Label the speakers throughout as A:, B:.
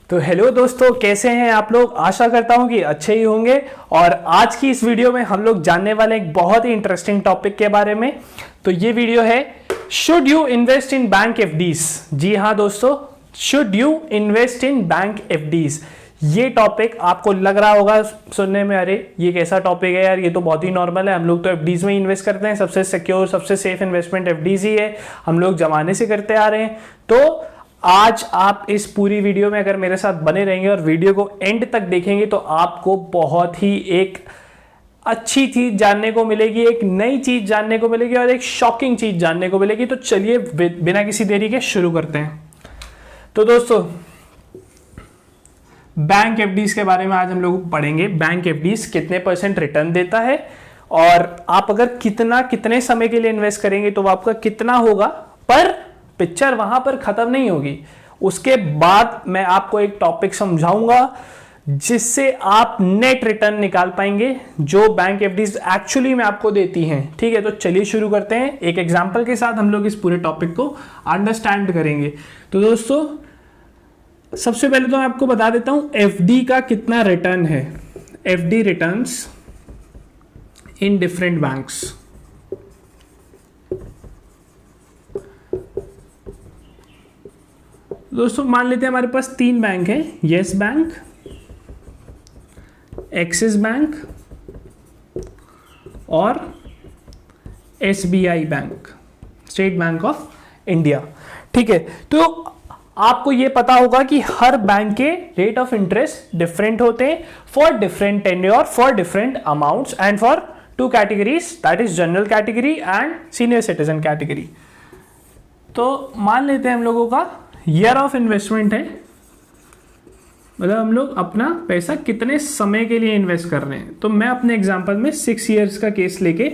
A: तो हेलो दोस्तों, कैसे हैं आप लोग। आशा करता हूं कि अच्छे ही होंगे। और आज की इस वीडियो में हम लोग जानने वाले एक बहुत ही इंटरेस्टिंग टॉपिक के बारे में। तो ये वीडियो है should you invest in bank FDs. जी हाँ दोस्तों, should you invest in bank FDs. ये टॉपिक आपको लग रहा होगा सुनने में, अरे ये कैसा टॉपिक है यार, ये तो बहुत ही नॉर्मल है, हम लोग तो एफडीज में इन्वेस्ट करते हैं, सबसे सिक्योर सबसे सेफ इन्वेस्टमेंट एफडीज ही है, हम लोग जमाने से करते आ रहे हैं। तो आज आप इस पूरी वीडियो में अगर मेरे साथ बने रहेंगे और वीडियो को एंड तक देखेंगे तो आपको बहुत ही एक अच्छी चीज जानने को मिलेगी, एक नई चीज जानने को मिलेगी और एक शॉकिंग चीज जानने को मिलेगी। तो चलिए बिना किसी देरी के शुरू करते हैं। तो दोस्तों, बैंक एफडीज के बारे में आज हम लोग पढ़ेंगे। बैंक एफडीज कितने % रिटर्न देता है और आप अगर कितने समय के लिए इन्वेस्ट करेंगे तो आपका कितना होगा। पर पिक्चर वहां पर खत्म नहीं होगी, उसके बाद मैं आपको एक टॉपिक समझाऊंगा जिससे आप नेट रिटर्न निकाल पाएंगे जो बैंक एफडीज एक्चुअली में आपको देती हैं। ठीक है, तो चलिए शुरू करते हैं। एक एग्जांपल के साथ हम लोग इस पूरे टॉपिक को अंडरस्टैंड करेंगे। तो दोस्तों, सबसे पहले तो मैं आपको बता देता हूं एफडी का कितना रिटर्न है। FD returns in different banks. दोस्तों, मान लेते हैं हमारे पास 3 बैंक है, यस बैंक, एक्सिस बैंक और SBI bank, state bank of India. ठीक है, तो आपको यह पता होगा कि हर बैंक के रेट ऑफ इंटरेस्ट डिफरेंट होते हैं for different tenure, for different amounts and for 2 categories, that is general category and senior citizen category. तो मान लेते हैं हम लोगों का ईयर ऑफ इन्वेस्टमेंट है, मतलब हम लोग अपना पैसा कितने समय के लिए इन्वेस्ट कर रहे हैं। तो मैं अपने एग्जांपल में 6 इयर्स का केस लेके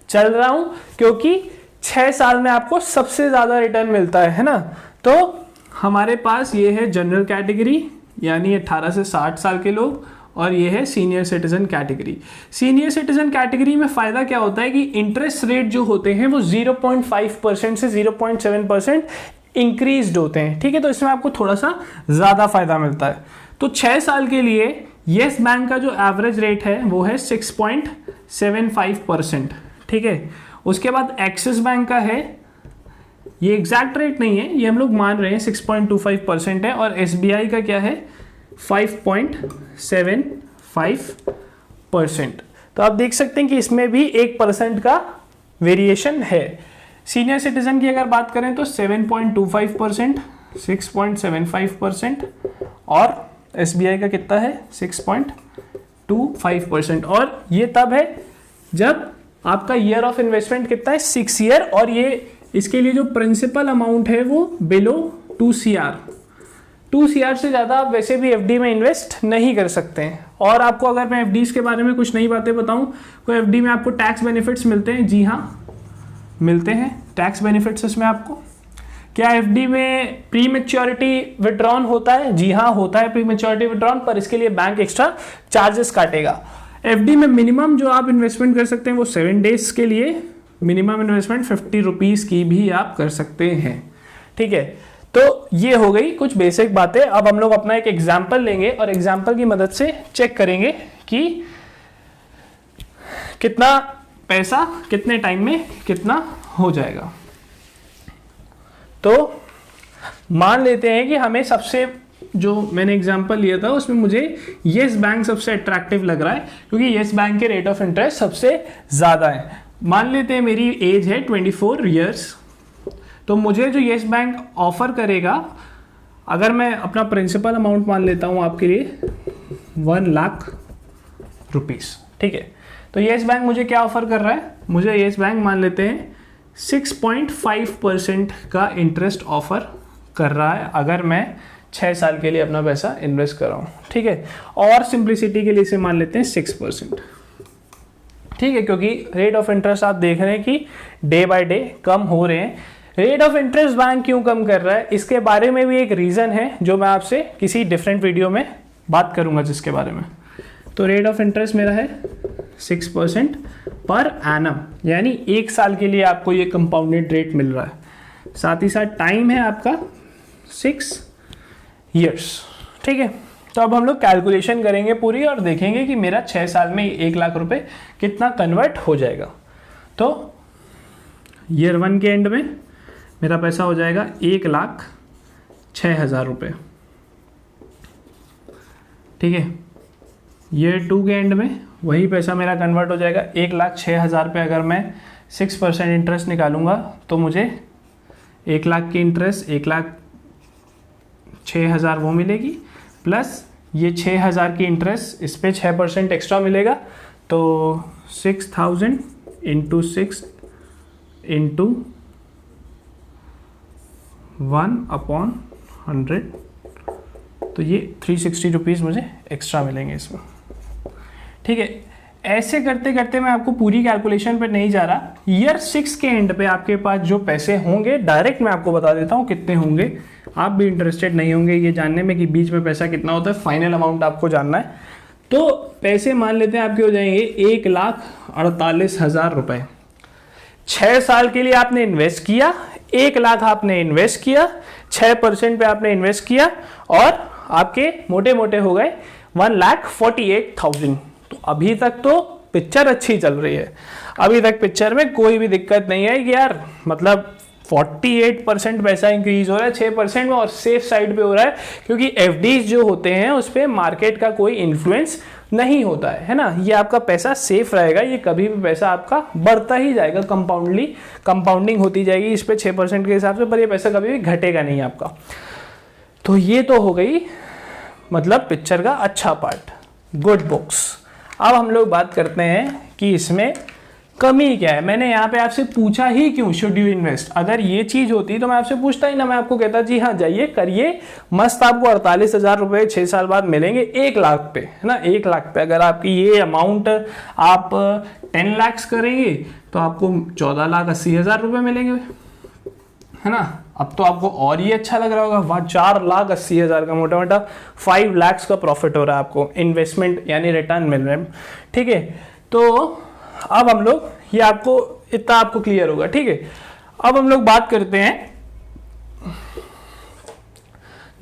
A: चल रहा हूं क्योंकि 6 साल में आपको सबसे ज्यादा रिटर्न मिलता है ना। तो हमारे पास ये है जनरल कैटेगरी यानी 18 से 60 साल के लोग और ये है senior citizen category. Senior citizen category में फायदा क्या होता है कि इंटरेस्ट रेट जो होते हैं वो 0.5% से 0.7% इंक्रीज्ड होते हैं। ठीक है, तो इसमें आपको थोड़ा सा ज्यादा फायदा मिलता है। तो 6 साल के लिए यस बैंक का जो एवरेज रेट है वो है 6.75%। ठीक है, उसके बाद एक्सिस बैंक का है, ये एग्जैक्ट रेट नहीं है, ये हम लोग मान रहे हैं 6.25% है, और एसबीआई का क्या है 5.75%। तो आप देख सकते हैं कि इसमें भी 1% का वेरिएशन है। सीनियर सिटीजन की अगर बात करें तो 7.25%, 6.75% और एसबीआई का कितना है 6.25%। और ये तब है जब आपका ईयर ऑफ इन्वेस्टमेंट कितना है 6 ईयर, और ये इसके लिए जो प्रिंसिपल अमाउंट है वो बिलो 2 CR। 2 CR से ज़्यादा आप वैसे भी एफडी में इन्वेस्ट नहीं कर सकते हैं। और आपको अगर मैं एफडीज के बारे में कुछ नई बातें बताऊं तो एफडी में आपको टैक्स बेनिफिट्स मिलते हैं। जी हाँ, मिलते हैं टैक्स बेनिफिट्स इसमें आपको। क्या एफडी में प्री मैच्योरिटी विड्रॉन होता है? जी हाँ, होता है प्री मैच्योरिटी विड्रॉन, पर इसके लिए बैंक एक्स्ट्रा चार्जेस काटेगा। एफडी में मिनिमम जो आप इन्वेस्टमेंट कर सकते हैं वो 7 डेज के लिए, मिनिमम इन्वेस्टमेंट 50 रुपीज की भी आप कर सकते हैं। ठीक है, तो ये हो गई कुछ बेसिक बातें। अब हम लोग अपना एक एग्जाम्पल लेंगे और एग्जाम्पल की मदद से चेक करेंगे कि कितना पैसा कितने टाइम में कितना हो जाएगा। तो मान लेते हैं कि हमें सबसे, जो मैंने एग्जांपल लिया था उसमें मुझे यस बैंक सबसे अट्रैक्टिव लग रहा है क्योंकि यस बैंक के रेट ऑफ इंटरेस्ट सबसे ज़्यादा है। मान लेते हैं मेरी एज है 24 ईयर्स, तो मुझे जो यस बैंक ऑफर करेगा, अगर मैं अपना प्रिंसिपल अमाउंट मान लेता हूँ आपके लिए 1 लाख रुपीस। ठीक है, तो यस बैंक मुझे क्या ऑफर कर रहा है, मुझे यस बैंक मान लेते हैं 6.5% का इंटरेस्ट ऑफर कर रहा है अगर मैं 6 साल के लिए अपना पैसा इन्वेस्ट कर रहा हूँ। ठीक है, और सिंप्लिसिटी के लिए इसे मान लेते हैं 6%। ठीक है, क्योंकि रेट ऑफ इंटरेस्ट आप देख रहे हैं कि डे बाय डे कम हो रहे हैं। रेट ऑफ इंटरेस्ट बैंक क्यों कम कर रहा है, इसके बारे में भी एक रीज़न है जो मैं आपसे किसी डिफरेंट वीडियो में बात करूंगा जिसके बारे में। तो रेट ऑफ इंटरेस्ट मेरा है 6% पर एनम, यानी 1 साल के लिए आपको ये कंपाउंडेड रेट मिल रहा है। साथ ही साथ टाइम है आपका 6 ईयर्स। ठीक है, तो अब हम लोग कैलकुलेशन करेंगे पूरी और देखेंगे कि मेरा 6 साल में 1 लाख रुपए कितना कन्वर्ट हो जाएगा। तो ईयर 1 के एंड में मेरा पैसा हो जाएगा 1,06,000 रुपये। ठीक है, ईयर 2 के एंड में वही पैसा मेरा कन्वर्ट हो जाएगा 1,06,000 रुपये। अगर मैं 6% इंटरेस्ट निकालूंगा तो मुझे 1 लाख की इंटरेस्ट 1,06,000 वो मिलेगी, प्लस ये 6,000 की इंटरेस्ट, इस पर 6% एक्स्ट्रा मिलेगा, तो 6,000 इंटू 6 इंटू 1/100, तो ये 360 रुपीज़ मुझे एक्स्ट्रा मिलेंगे इसमें। ठीक है, ऐसे करते करते मैं आपको पूरी कैलकुलेशन पे नहीं जा रहा, ईयर 6 के एंड पे आपके पास जो पैसे होंगे डायरेक्ट मैं आपको बता देता हूँ कितने होंगे। आप भी इंटरेस्टेड नहीं होंगे ये जानने में कि बीच में पैसा कितना होता है, फाइनल अमाउंट आपको जानना है। तो पैसे मान लेते हैं आपके हो जाएंगे 1,48,000 रुपये। 6 साल के लिए आपने इन्वेस्ट किया, 1 लाख आपने इन्वेस्ट किया, 6% पे आपने इन्वेस्ट किया और आपके मोटे मोटे हो गए 1,48,000। तो अभी तक तो पिक्चर अच्छी चल रही है, अभी तक पिक्चर में कोई भी दिक्कत नहीं है कि यार मतलब 48% पैसा इंक्रीज हो रहा है 6% में, और सेफ साइड पे हो रहा है क्योंकि एफडीज जो होते हैं उस पर मार्केट का कोई इन्फ्लुएंस नहीं होता है ना। ये आपका पैसा सेफ रहेगा, ये कभी भी पैसा आपका बढ़ता ही जाएगा, कंपाउंडिंग होती जाएगी इस पे 6% के हिसाब से, पर ये पैसा कभी भी घटेगा नहीं आपका। तो ये तो हो गई मतलब पिक्चर का अच्छा पार्ट, गुड बुक्स। अब हम लोग बात करते हैं कि इसमें कमी क्या है। मैंने यहाँ पे आपसे पूछा ही क्यों, शुड यू इन्वेस्ट। अगर ये चीज होती तो मैं आपसे पूछता ही ना, मैं आपको कहता जी हाँ जाइए करिए, मस्त आपको 48,000 रुपये 6 साल बाद मिलेंगे 1 लाख पे, है ना। 1 लाख पे अगर आपकी ये अमाउंट आप 10 लाख करेंगे तो आपको 14,80,000 रुपये मिलेंगे, है ना। अब तो आपको और ये अच्छा लग रहा होगा, वाह 4,80,000 का मोटा मोटा 5 लाख का प्रॉफिट हो रहा है आपको, इन्वेस्टमेंट यानी रिटर्न मिल रहा है। ठीक है, तो अब हम लोग ये आपको इतना आपको क्लियर होगा। ठीक है, अब हम लोग बात करते हैं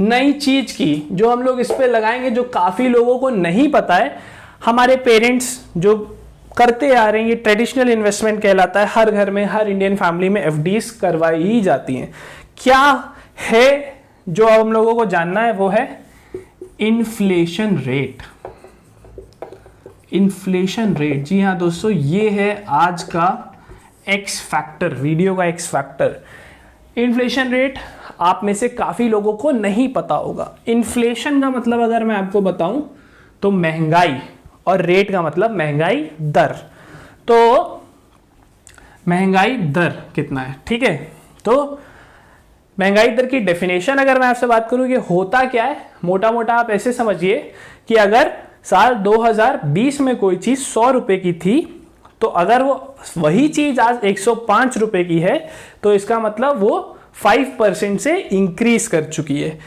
A: नई चीज की जो हम लोग इस पे लगाएंगे, जो काफी लोगों को नहीं पता है। हमारे पेरेंट्स जो करते आ रहे हैं, ये ट्रेडिशनल इन्वेस्टमेंट कहलाता है, हर घर में हर इंडियन फैमिली में एफडीज करवाई ही जाती हैं। क्या है जो हम लोगों को जानना है, वो है इन्फ्लेशन रेट। इन्फ्लेशन रेट, जी हाँ दोस्तों, ये है आज का एक्स फैक्टर, वीडियो का एक्स फैक्टर। इन्फ्लेशन रेट आप में से काफी लोगों को नहीं पता होगा। इन्फ्लेशन का मतलब अगर मैं आपको बताऊं तो महंगाई, और रेट का मतलब महंगाई दर। तो महंगाई दर कितना है, ठीक है। तो महंगाई दर की डेफिनेशन अगर मैं आपसे बात करूं कि होता क्या है, मोटा मोटा आप ऐसे समझिए कि अगर साल 2020 में कोई चीज 100 रुपए की थी, तो अगर वो वही चीज आज 105 रुपए की है, तो इसका मतलब वो 5% से इंक्रीज कर चुकी है।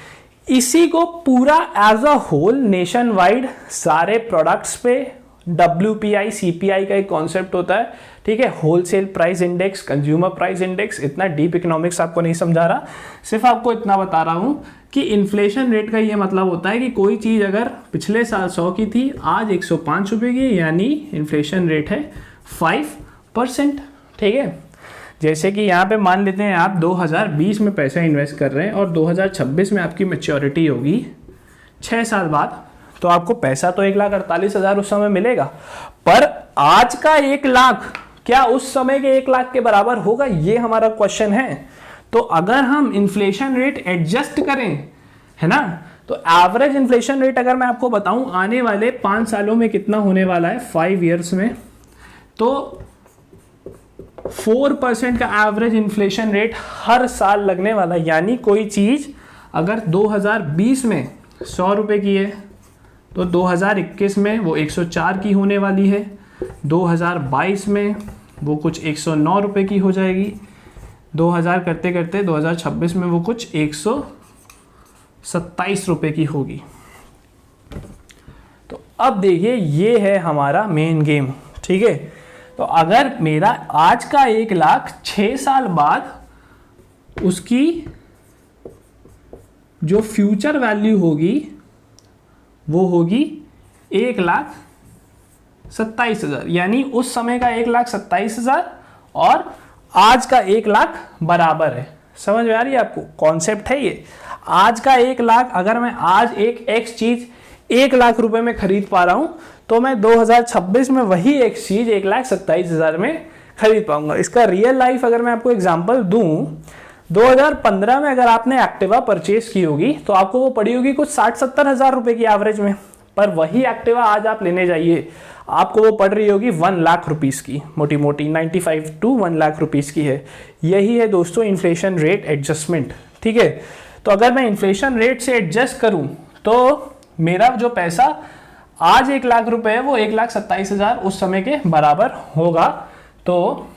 A: इसी को पूरा as a whole nationwide सारे प्रोडक्ट्स पे WPI CPI का एक कॉन्सेप्ट होता है, ठीक है, wholesale price index, consumer price index. इतना डीप इकोनॉमिक्स आपको नहीं समझा रहा, सिर्फ आपको इतना बता रहा हूं कि इन्फ्लेशन रेट का ये मतलब होता है कि कोई चीज अगर पिछले साल 100 की थी, आज 105 रुपए की, यानी इन्फ्लेशन रेट है 5%। ठीक है, जैसे कि यहाँ पे मान लेते हैं आप 2020 में पैसा इन्वेस्ट कर रहे हैं और 2026 में आपकी मैच्योरिटी होगी 6 साल बाद, तो आपको पैसा तो 1,48,000 उस समय मिलेगा, पर आज का 1 लाख क्या उस समय के 1 लाख के बराबर होगा, ये हमारा क्वेश्चन है। तो अगर हम इन्फ्लेशन रेट एडजस्ट करें, है ना, तो एवरेज इन्फ्लेशन रेट अगर मैं आपको बताऊं आने वाले 5 सालों में कितना होने वाला है, 5 ईयर्स में, तो 4% का एवरेज इन्फ्लेशन रेट हर साल लगने वाला है। यानी कोई चीज अगर 2020 में 100 रुपए की है, तो 2021 में वो 104 की होने वाली है, 2022 में वो कुछ 109 रुपए की हो जाएगी, 2000 करते करते 2026 में वो कुछ 127 रुपए की होगी। तो अब देखिए ये है हमारा मेन गेम, ठीक है। तो अगर मेरा आज का 1 लाख 6 साल बाद उसकी जो फ्यूचर वैल्यू होगी वो होगी 1,27,000, यानी उस समय का 1,27,000 और आज का 1,00,000 बराबर है। समझ में आ रही है आपको? कॉन्सेप्ट है ये। आज का 1,00,000 अगर मैं आज एक एक्स चीज 1,00,000 रुपए में खरीद पा रहा हूं तो मैं 2026 में वही एक चीज 1,27,000 में खरीद पाऊंगा। इसका रियल लाइफ अगर मैं आपको एग्जांपल दूं, 2015 में अगर आपने एक्टिवा परचेज की होगी तो आपको वो पड़ी होगी कुछ 60-70 हजार रुपए की एवरेज में, पर वही एक्टिवा आज आप लेने जाइए आपको वो पड़ रही होगी 1,00,000 रुपीस की, मोटी मोटी 95 to 1,00,000 रुपीस की है। यही है दोस्तों इन्फ्लेशन रेट एडजस्टमेंट। ठीक है, तो अगर मैं इन्फ्लेशन रेट से एडजस्ट करूं तो मेरा जो पैसा आज 1,00,000 रुपए है वो 1,27,000 उस समय के बराबर होगा। तो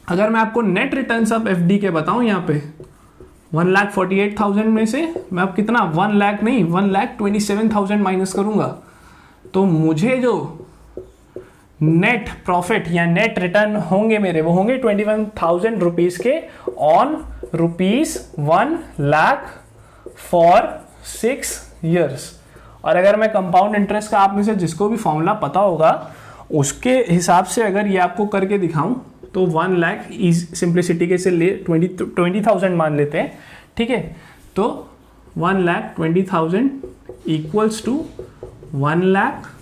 A: अगर मैं आपको नेट रिटर्न्स ऑफ एफडी के बताऊं, यहाँ पे 1,48,000 में से मैं अब कितना 1,00,000 नहीं 1,27,000 माइनस करूंगा तो मुझे जो नेट प्रॉफिट या नेट रिटर्न होंगे मेरे वो होंगे 21,000 रुपीज के ऑन ₹1,00,000 फॉर 6 years। और अगर मैं कंपाउंड इंटरेस्ट का आप में से जिसको भी फॉर्मूला पता होगा उसके हिसाब से अगर ये आपको करके दिखाऊं तो 1,00,000 सिंप्लिसिटी के से ले 20,000 मान लेते हैं। ठीक है, तो 1,20,000 equals to 1,00,000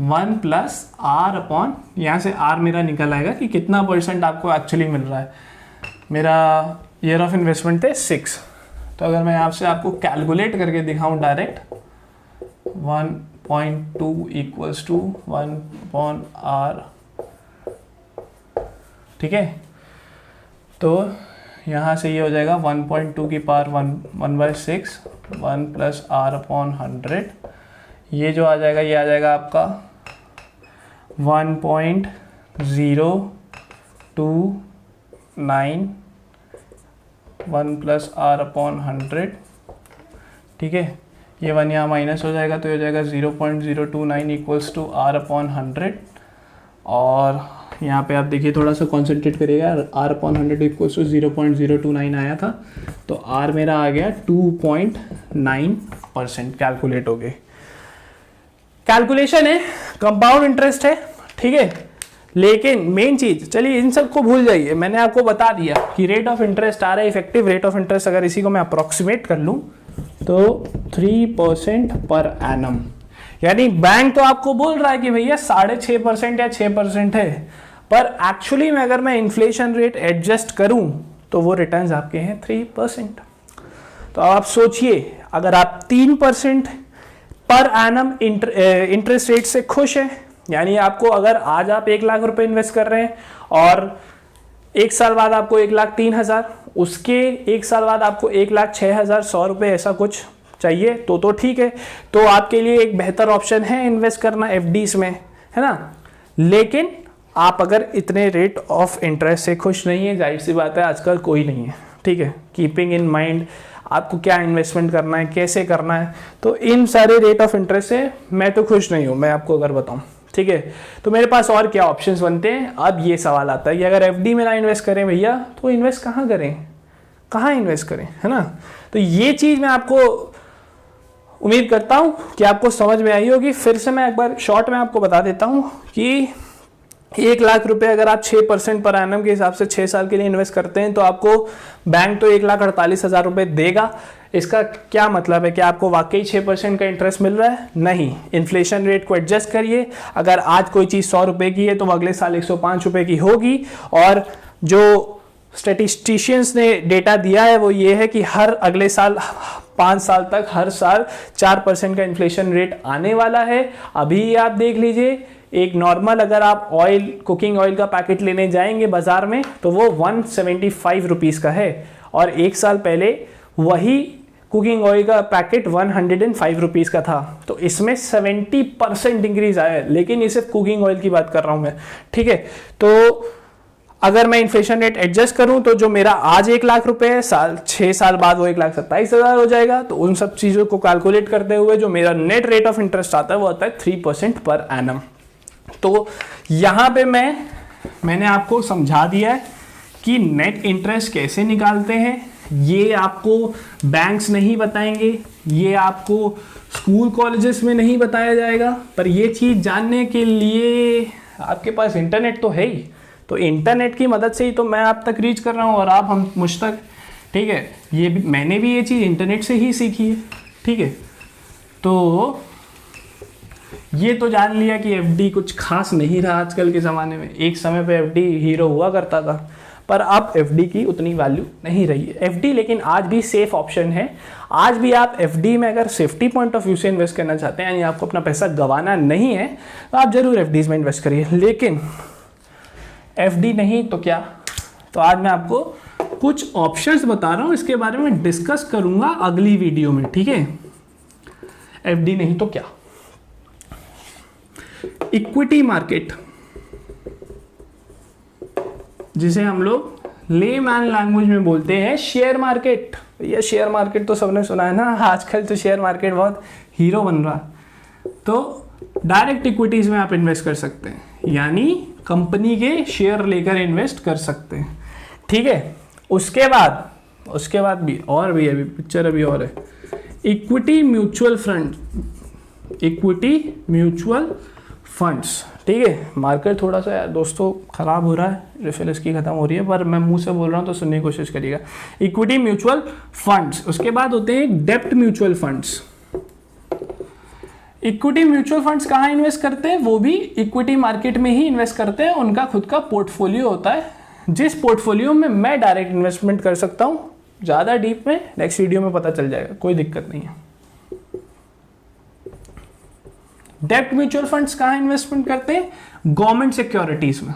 A: 1 plus r upon, यहाँ से आर मेरा निकल आएगा कि कितना परसेंट आपको एक्चुअली मिल रहा है। मेरा ईयर ऑफ इन्वेस्टमेंट थे 6, तो अगर मैं आपसे आपको कैलकुलेट करके दिखाऊं direct 1.2 equals to 1 upon r. ठीक है, तो यहाँ से ये हो जाएगा 1.2 की पावर 1/6 1 प्लस आर अपॉन 100। ये जो आ जाएगा ये आ जाएगा आपका 1.029 1 प्लस आर अपॉन 100। ठीक है, ये 1 यहाँ माइनस हो जाएगा तो ये हो जाएगा 0.029 इक्वल्स टू आर अपॉन 100। और यहाँ पे आप देखिए थोड़ा सा कॉन्सेंट्रेट करिएगा, आर अपॉन 100 इक्वल्स टू 0.029 आया था तो आर मेरा आ गया 2.9% कैलकुलेट हो गए। कैलकुलेशन है, कंपाउंड इंटरेस्ट है। ठीक है, लेकिन मेन चीज, चलिए इन सब को भूल जाइए, मैंने आपको बता दिया कि रेट ऑफ इंटरेस्ट आ रहा है, इफेक्टिव रेट ऑफ इंटरेस्ट अगर इसी को मैं अप्रोक्सीमेट कर लूं तो 3% पर एनम, यानी बैंक तो आपको बोल रहा है कि भैया 6.5% या 6% है, पर एक्चुअली में अगर मैं इन्फ्लेशन रेट एडजस्ट करूं तो वो रिटर्न्स आपके हैं 3%। तो आप सोचिए अगर आप 3% पर एनम इंटरेस्ट रेट से खुश हैं, यानी आपको अगर आज आप 1,00,000 रुपए इन्वेस्ट कर रहे हैं और 1 साल बाद आपको 1,03,000, उसके 1 साल बाद आपको 1,06,100 रुपए ऐसा कुछ चाहिए तो ठीक है, तो आपके लिए एक बेहतर ऑप्शन है इन्वेस्ट करना एफडीज में, है ना। लेकिन आप अगर इतने रेट ऑफ इंटरेस्ट से खुश नहीं है, जाहिर सी बात है आजकल कोई नहीं है। ठीक है, कीपिंग इन माइंड आपको क्या इन्वेस्टमेंट करना है, कैसे करना है, तो इन सारे रेट ऑफ इंटरेस्ट से मैं तो खुश नहीं हूं, मैं आपको अगर बताऊं। ठीक है, तो मेरे पास और क्या ऑप्शंस बनते हैं। अब ये सवाल आता है कि अगर एफडी में ना इन्वेस्ट करें भैया तो इन्वेस्ट कहाँ करें, कहाँ इन्वेस्ट करें, है ना। तो ये चीज मैं आपको उम्मीद करता हूं कि आपको समझ में आई होगी। फिर से मैं एक बार शॉर्ट में आपको बता देता हूं कि 1,00,000 रुपए अगर आप 6% पर एनम के हिसाब से 6 साल के लिए इन्वेस्ट करते हैं तो आपको बैंक तो 1,48,000 रुपए देगा। इसका क्या मतलब है कि आपको वाकई 6% का इंटरेस्ट मिल रहा है? नहीं। इन्फ्लेशन रेट को एडजस्ट करिए, अगर आज कोई चीज़ 100 रुपए की है तो अगले साल 105 रुपए की होगी। और जो स्टैटिस्टिशियंस ने डेटा दिया है वो ये है कि हर अगले साल 5 साल तक हर साल 4% का इन्फ्लेशन रेट आने वाला है। अभी आप देख लीजिए, एक नॉर्मल अगर आप ऑयल, कुकिंग ऑयल का पैकेट लेने जाएंगे बाजार में तो वो 175 रुपीज़ का है, और 1 साल पहले वही कुकिंग ऑयल का पैकेट 105 रुपीज़ का था। तो इसमें 70% इंक्रीज आया है, लेकिन ये सिर्फ कुकिंग ऑयल की बात कर रहा हूं मैं। ठीक है, तो अगर मैं इन्फ्लेशन रेट एडजस्ट करूं तो जो मेरा आज 1,00,000 रुपए है, 6 साल बाद वो 1,27,000 हो जाएगा। तो उन सब चीज़ों को कैलकुलेट करते हुए जो मेरा नेट रेट ऑफ इंटरेस्ट आता है वो आता है 3% पर एनम। तो यहाँ पे मैंने आपको समझा दिया है कि नेट इंटरेस्ट कैसे निकालते हैं, ये आपको बैंक्स नहीं बताएंगे, ये आपको स्कूल कॉलेजेस में नहीं बताया जाएगा, पर ये चीज़ जानने के लिए आपके पास इंटरनेट तो है ही। तो इंटरनेट की मदद से ही तो मैं आप तक रीच कर रहा हूँ और आप हम मुझ तक, ठीक है। ये भी मैंने भी ये चीज़ इंटरनेट से ही सीखी है, ठीक है। तो ये तो जान लिया कि एफडी कुछ खास नहीं रहा आजकल के ज़माने में। एक समय पे एफडी हीरो हुआ करता था, पर अब एफडी की उतनी वैल्यू नहीं रही है। एफडी लेकिन आज भी सेफ ऑप्शन है। आज भी आप एफडी में अगर सेफ्टी पॉइंट ऑफ व्यू से इन्वेस्ट करना चाहते हैं, यानी आपको अपना पैसा गंवाना नहीं है, तो आप जरूर एफडीज में इन्वेस्ट करिए। लेकिन एफडी नहीं तो क्या, तो आज मैं आपको कुछ ऑप्शंस बता रहा हूँ, इसके बारे में डिस्कस करूंगा अगली वीडियो में, ठीक है। एफडी नहीं तो क्या। इक्विटी मार्केट, जिसे हम लोग लेमैन लैंग्वेज में बोलते हैं शेयर मार्केट। ये शेयर मार्केट तो सबने सुना है ना, आजकल तो शेयर मार्केट बहुत हीरो बन रहा है। तो डायरेक्ट इक्विटीज में आप इन्वेस्ट कर सकते हैं, यानी कंपनी के शेयर लेकर इन्वेस्ट कर सकते हैं, ठीक है। उसके बाद भी और भी अभी पिक्चर अभी और है, equity mutual fund, equity mutual funds, ठीक है। मार्केट थोड़ा सा यार दोस्तों ख़राब हो रहा है, रिफिल इसकी ख़त्म हो रही है, पर मैं मुंह से बोल रहा हूँ तो सुनने की कोशिश करिएगा। इक्विटी म्यूचुअल फंड्स, उसके बाद होते हैं डेब्ट mutual funds. Equity mutual funds कहाँ इन्वेस्ट करते हैं, वो भी इक्विटी मार्केट में ही इन्वेस्ट करते हैं। उनका खुद का पोर्टफोलियो होता है, जिस पोर्टफोलियो में मैं डायरेक्ट इन्वेस्टमेंट कर सकता हूँ। ज़्यादा डीप में नेक्स्ट वीडियो में पता चल जाएगा, कोई दिक्कत नहीं है। डेब्ट म्यूचुअल फंड्स कहाँ इन्वेस्टमेंट करते हैं, गवर्नमेंट सिक्योरिटीज में।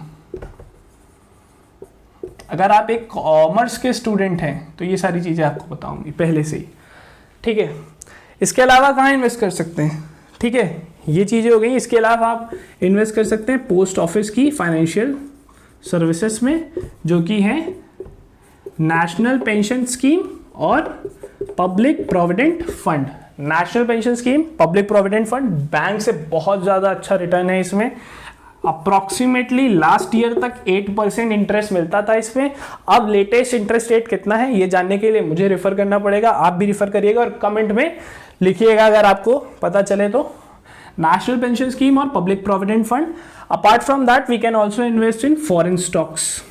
A: अगर आप एक कॉमर्स के स्टूडेंट हैं तो ये सारी चीज़ें आपको बताऊंगी पहले से ही, ठीक है। इसके अलावा कहाँ इन्वेस्ट कर सकते हैं, ठीक है, ये चीज़ें हो गई। इसके अलावा आप इन्वेस्ट कर सकते हैं पोस्ट ऑफिस की फाइनेंशियल सर्विसेज में, जो कि है नेशनल पेंशन स्कीम और public provident fund. National pension scheme, public provident fund, bank से बहुत ज़्यादा अच्छा रिटर्न है इसमें। अप्रॉक्सीमेटली लास्ट ईयर तक 8% इंटरेस्ट मिलता था इसमें। अब लेटेस्ट इंटरेस्ट रेट कितना है ये जानने के लिए मुझे रेफर करना पड़ेगा, आप भी रेफर करिएगा और कमेंट में लिखिएगा अगर आपको पता चले तो। नेशनल पेंशन स्कीम और public provident fund. Apart from that we can also invest in foreign stocks,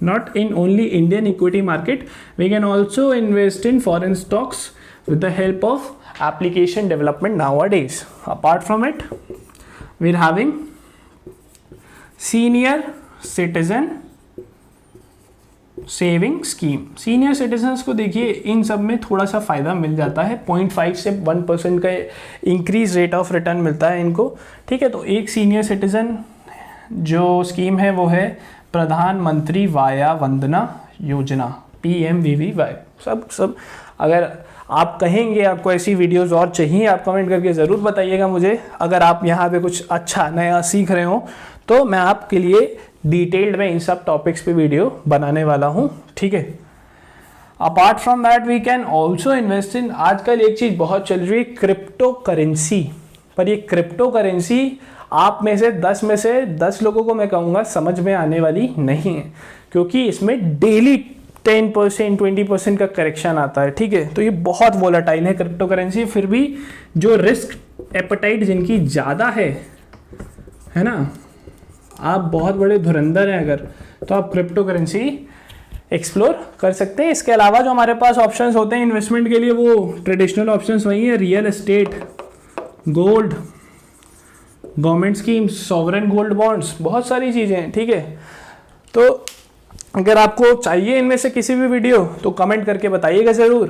A: not in only Indian equity market. We can also invest in foreign stocks with the help of application development nowadays. Apart from it, we're having senior citizen saving scheme. Senior citizens को देखिए इन सब में थोड़ा सा फ़ायदा मिल जाता है, 0.5 से 1% का इंक्रीज रेट ऑफ रिटर्न मिलता है इनको, ठीक है। तो एक सीनियर सिटीजन जो स्कीम है वो है प्रधानमंत्री वाया वंदना योजना, PMVVY। सब अगर आप कहेंगे आपको ऐसी वीडियोस और चाहिए, आप कमेंट करके ज़रूर बताइएगा मुझे। अगर आप यहाँ पे कुछ अच्छा नया सीख रहे हो तो मैं आपके लिए डिटेल्ड में इन सब टॉपिक्स पे वीडियो बनाने वाला हूँ, ठीक है। Apart from that we can also invest in, आजकल एक चीज़ बहुत चल रही है क्रिप्टो करेंसी। पर ये क्रिप्टो करेंसी आप में से 10 लोगों को मैं कहूँगा समझ में आने वाली नहीं है, क्योंकि इसमें डेली 10% 20% का करेक्शन आता है, ठीक है। तो ये बहुत वोलेटाइल है क्रिप्टो करेंसी। फिर भी जो रिस्क एपेटाइट जिनकी ज़्यादा है ना, आप बहुत बड़े धुरंधर हैं अगर, तो आप क्रिप्टो करेंसी एक्सप्लोर कर सकते हैं। इसके अलावा जो हमारे पास ऑप्शंस होते हैं इन्वेस्टमेंट के लिए, वो ट्रेडिशनल ऑप्शंस वही है, real estate, gold, government schemes, sovereign gold bonds, बहुत सारी चीज़ें हैं, ठीक है। तो अगर आपको चाहिए इनमें से किसी भी वीडियो तो कमेंट करके बताइएगा ज़रूर।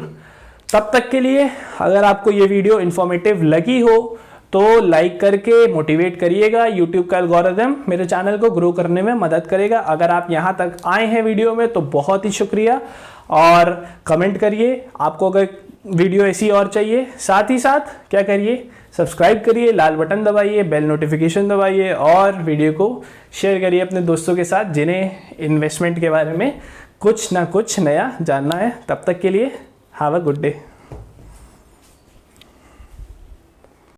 A: तब तक के लिए अगर आपको ये वीडियो इन्फॉर्मेटिव लगी हो तो लाइक करके मोटिवेट करिएगा। यूट्यूब का एल्गोरिथम मेरे चैनल को ग्रो करने में मदद करेगा। अगर आप यहाँ तक आए हैं वीडियो में तो बहुत ही शुक्रिया, और कमेंट करिए आपको अगर वीडियो ऐसी और चाहिए। साथ ही साथ क्या करिए, सब्सक्राइब करिए, लाल बटन दबाइए, बेल नोटिफिकेशन दबाइए और वीडियो को शेयर करिए अपने दोस्तों के साथ जिन्हें इन्वेस्टमेंट के बारे में कुछ ना कुछ नया जानना है। तब तक के लिए हैव अ गुड डे।